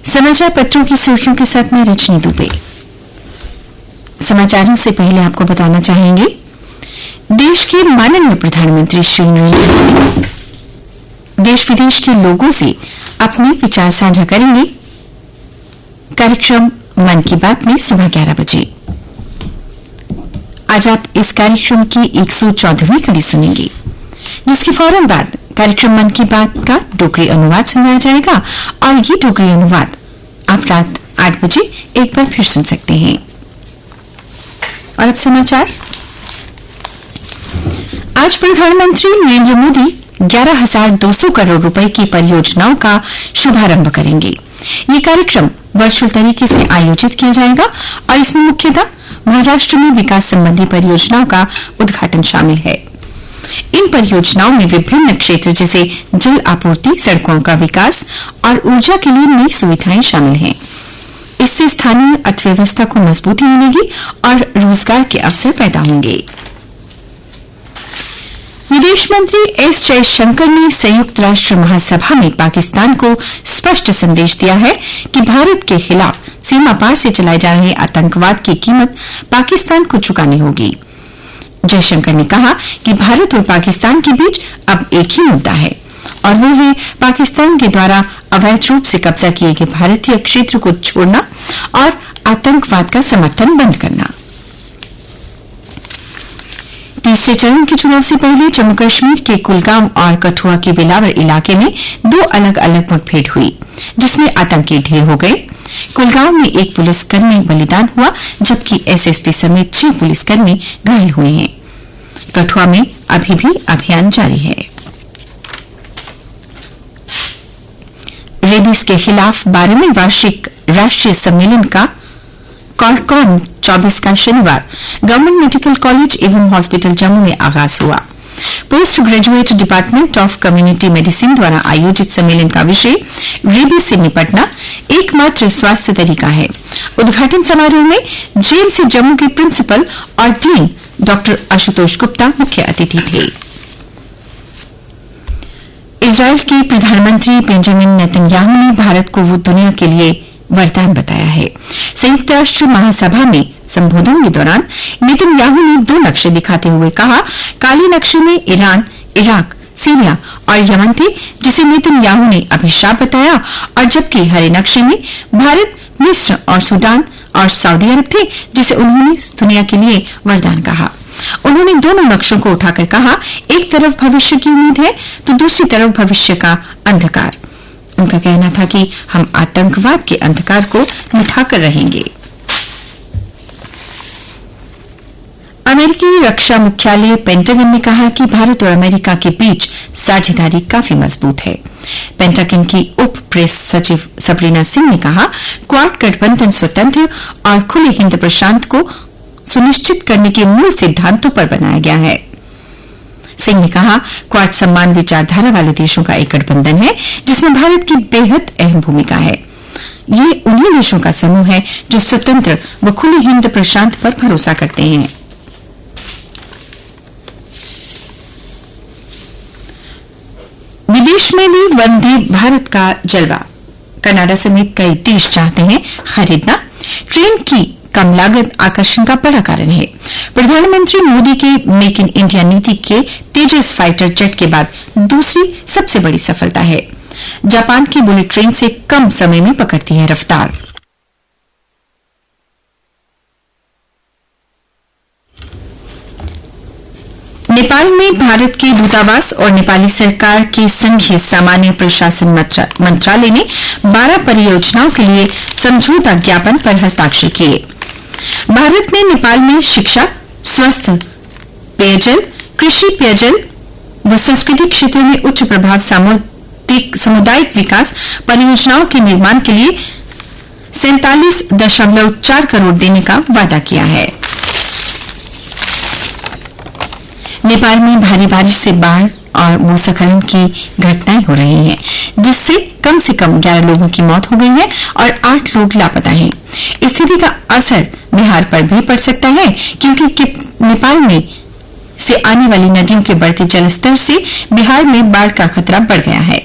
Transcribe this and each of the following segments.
समाचार पत्रों की सुर्खियों के साथ मैं रजनी दुबे। समाचारों से पहले आपको बताना चाहेंगे, देश के माननीय प्रधानमंत्री श्री नरेंद्र मोदी देश विदेश के लोगों से अपने विचार साझा करेंगे। कार्यक्रम मन की बात में सुबह 11 बजे। आज आप इस कार्यक्रम की 114वीं कड़ी सुनेंगे, जिसके फौरन बाद कार्यक्रम मन की बात का डोगरी अनुवाद सुनाया जाएगा और ये डोगरी अनुवाद आप रात 8 बजे एक बार फिर सुन सकते हैं। और अब समाचार। आज प्रधानमंत्री नरेंद्र मोदी 11,200 करोड़ रुपए की परियोजनाओं का शुभारंभ करेंगे। ये कार्यक्रम वर्चुअल तरीके से आयोजित किया जाएगा और इसमें मुख्यतः महाराष्ट्र में विकास संबंधी परियोजनाओं का उद्घाटन शामिल है। इन परियोजनाओं में विभिन्न क्षेत्र जैसे जल आपूर्ति, सड़कों का विकास और ऊर्जा के लिए नई सुविधाएं शामिल हैं। इससे स्थानीय अर्थव्यवस्था को मजबूती मिलेगी और रोजगार के अवसर पैदा होंगे। विदेश मंत्री एस जयशंकर ने संयुक्त राष्ट्र महासभा में पाकिस्तान को स्पष्ट संदेश दिया है कि भारत के खिलाफ सीमा पार से चलाए जा रहे आतंकवाद की कीमत पाकिस्तान को चुकानी होगी। जयशंकर ने कहा कि भारत और पाकिस्तान के बीच अब एक ही मुद्दा है और वो है पाकिस्तान के द्वारा अवैध रूप से कब्जा किए गए भारतीय क्षेत्र को छोड़ना और आतंकवाद का समर्थन बंद करना। तीसरे चरण के चुनाव से पहले जम्मू कश्मीर के कुलगाम और कठुआ के बिलावर इलाके में 2 अलग अलग मुठभेड़ हुई, जिसमें आतंकी ढेर हो गए। कुलगाम में एक पुलिसकर्मी बलिदान हुआ, जबकि एसएसपी समेत 6 पुलिसकर्मी घायल हुए हैं। कठुआ में अभी भी अभियान जारी है। रेबीज के खिलाफ 12वें वार्षिक राष्ट्रीय सम्मेलन का कॉलकॉन 24 का शनिवार गवर्नमेंट मेडिकल कॉलेज एवं हॉस्पिटल जम्मू में आगाज हुआ। Post graduate department of community medicine द्वारा आयोजित सम्मेलन का विषय रेबीज से निपटना एकमात्र स्वास्थ्य तरीका है। उद्घाटन समारोह में जेएमसी जम्मू के प्रिंसिपल और डीन डॉक्टर आशुतोष गुप्ता मुख्य अतिथि थे। इजरायल के प्रधानमंत्री बेंजामिन नेतन्याहू ने भारत को वो दुनिया के लिए वरदान बताया है। संयुक्त राष्ट्र महासभा में संबोधन के दौरान नेतन्याहू ने 2 नक्शे दिखाते हुए कहा, काले नक्शे में ईरान, इराक, सीरिया और यमन थे, जिसे नेतन्याहू ने अभिशाप बताया, और जबकि हरे नक्शे में भारत, मिस्र और सूडान और सऊदी अरब थे, जिसे उन्होंने दुनिया के लिए वरदान कहा। उन्होंने दोनों नक्शों को उठाकर कहा, एक तरफ भविष्य की उम्मीद है तो दूसरी तरफ भविष्य का अंधकार। उनका कहना था कि हम आतंकवाद के अंधकार को मिटाकर रहेंगे। अमेरिकी रक्षा मुख्यालय पेंटागन ने कहा कि भारत और अमेरिका के बीच साझेदारी काफी मजबूत है। पेंटागन की उप प्रेस सचिव सबरीना सिंह ने कहा, क्वाड गठबंधन स्वतंत्र और खुले हिंद प्रशांत को सुनिश्चित करने के मूल सिद्धांतों पर बनाया गया है। सिंह ने कहा, क्वाड सम्मान विचारधारा वाले देशों का एक गठबंधन है जिसमें भारत की बेहद अहम भूमिका है। ये उन्हीं देशों का समूह है जो स्वतंत्र व खुले हिंद प्रशांत पर भरोसा करते हैं। विदेश में भी वंदे भारत का जलवा कनाडा समेत कई देश चाहते हैं खरीदना। ट्रेन की कम लागत आकर्षण का बड़ा कारण है। प्रधानमंत्री मोदी के मेक इन इंडिया नीति के तेजस फाइटर जेट के बाद दूसरी सबसे बड़ी सफलता है। जापान की बुलेट ट्रेन से कम समय में पकड़ती है रफ्तार। नेपाल में भारत के दूतावास और नेपाली सरकार के संघीय सामान्य प्रशासन मंत्रालय ने 12 परियोजनाओं के लिए समझौता ज्ञापन पर हस्ताक्षर किए। भारत ने नेपाल में शिक्षा, स्वास्थ्य, पेयजल, कृषि, पेयजल व संस्कृति क्षेत्रों में उच्च प्रभाव सामुदायिक विकास परियोजनाओं के निर्माण के लिए 47.4 करोड़ देने का वादा किया है। नेपाल में भारी बारिश से बाढ़ और भूस्खलन की घटनाएं हो रही हैं, जिससे कम से कम 11 लोगों की मौत हो गई है और 8 लोग लापता हैं। स्थिति का असर बिहार पर भी पड़ सकता है, क्योंकि नेपाल में से आने वाली नदियों के बढ़ते जलस्तर से बिहार में बाढ़ का खतरा बढ़ गया है।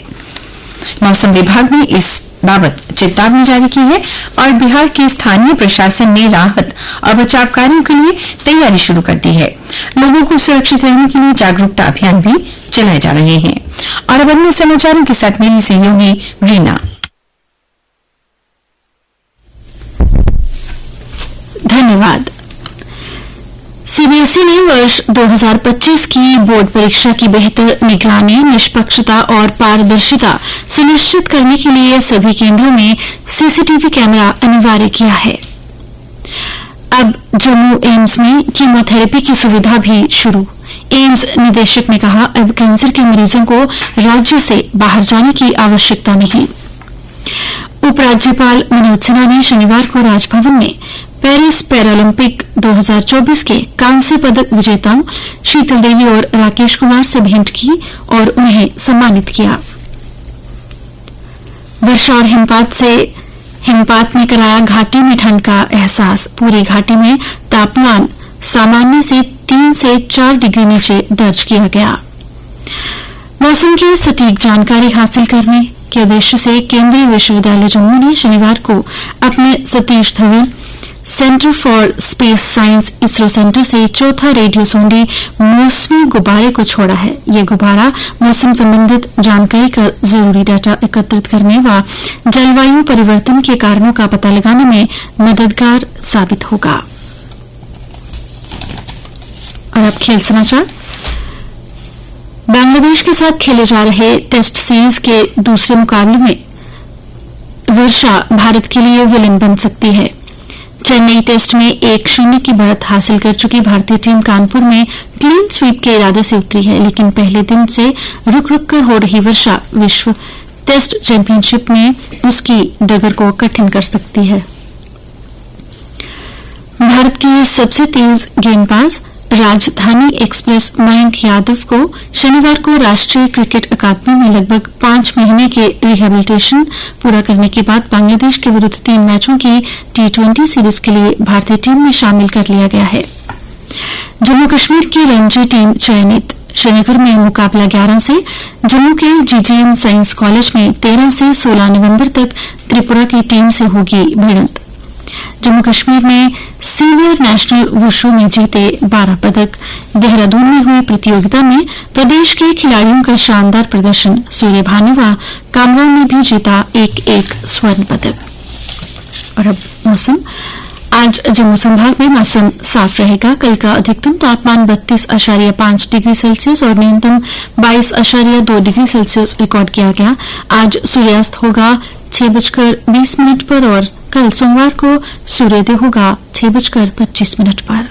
मौसम विभाग ने इस बाबत चेतावनी जारी की है और बिहार के स्थानीय प्रशासन ने राहत और बचाव कार्यों के लिए तैयारी शुरू कर दी है। लोगों को सुरक्षित रहने के लिए जागरूकता अभियान भी चलाए जा रहे हैं। और अब अन्य समाचारों के साथ मेरी सहयोगी रीना। धन्यवाद। सीबीएसई ने वर्ष 2025 की बोर्ड परीक्षा की बेहतर निगरानी, निष्पक्षता और पारदर्शिता सुनिश्चित करने के लिए सभी केंद्रों में सीसीटीवी कैमरा अनिवार्य किया है। अब जम्मू एम्स में कीमोथेरेपी की सुविधा भी शुरू। एम्स निदेशक ने कहा, अब कैंसर के मरीजों को राज्य से बाहर जाने की आवश्यकता नहीं। उपराज्यपाल मनोज सिन्हा ने शनिवार को राजभवन में पेरिस पैरालंपिक 2024 के कांस्य पदक विजेताओं शीतल देवी और राकेश कुमार से भेंट की और उन्हें सम्मानित किया। वर्षा और हिमपात ने कराया घाटी में ठंड का एहसास। पूरी घाटी में तापमान सामान्य से 3 से 4 डिग्री नीचे दर्ज किया गया। मौसम की सटीक जानकारी हासिल करने के उद्देश्य से केंद्रीय विश्वविद्यालय जम्मू ने शनिवार को अपने Satish Dhawan centre for space science ISRO centre से चौथा रेडियो सोंडी मौसमी गुब्बारे को छोड़ा है। ये गुब्बारा मौसम संबंधित जानकारी का जरूरी डाटा एकत्रित करने व जलवायु परिवर्तन के कारणों का पता लगाने में मददगार साबित होगा। और अब खेल समाचार। बांग्लादेश के साथ खेले जा रहे टेस्ट सीरीज के दूसरे मुकाबले में वर्षा भारत के लिए विलेन बन सकती है। चेन्नई टेस्ट में 1-0 की बढ़त हासिल कर चुकी भारतीय टीम कानपुर में क्लीन स्वीप के इरादे से उतरी है, लेकिन पहले दिन से रुक रुक कर हो रही वर्षा विश्व टेस्ट चैंपियनशिप में उसकी डगर को कठिन कर सकती है। भारत के सबसे तेज गेंदबाज राजधानी एक्सप्रेस मयंक यादव को शनिवार को राष्ट्रीय क्रिकेट अकादमी में लगभग 5 महीने के रिहेबिलिटेशन पूरा करने के बाद बांग्लादेश के विरुद्ध 3 मैचों की T20 सीरीज के लिए भारतीय टीम में शामिल कर लिया गया है। जम्मू कश्मीर की रणजी टीम चयनित। श्रीनगर में मुकाबला 11 से, जम्मू के GGM साइंस कॉलेज में 13 से 16 नवंबर तक त्रिपुरा की टीम से होगी भिड़ंत। जम्मू कश्मीर में सीनियर नेशनल वुशु में जीते 12 पदक। देहरादून में हुई प्रतियोगिता में प्रदेश के खिलाड़ियों का शानदार प्रदर्शन। सूर्य भानु व कामरान ने भी जीता एक स्वर्ण पदक। और अब मौसम। आज जम्मू संभाग में मौसम साफ रहेगा। कल का अधिकतम तापमान 32.5 डिग्री सेल्सियस और न्यूनतम 22.2 डिग्री सेल्सियस रिकॉर्ड किया गया। आज सूर्यास्त होगा 6:20 पर और कल सोमवार को सूर्योदय होगा 6:25 पर।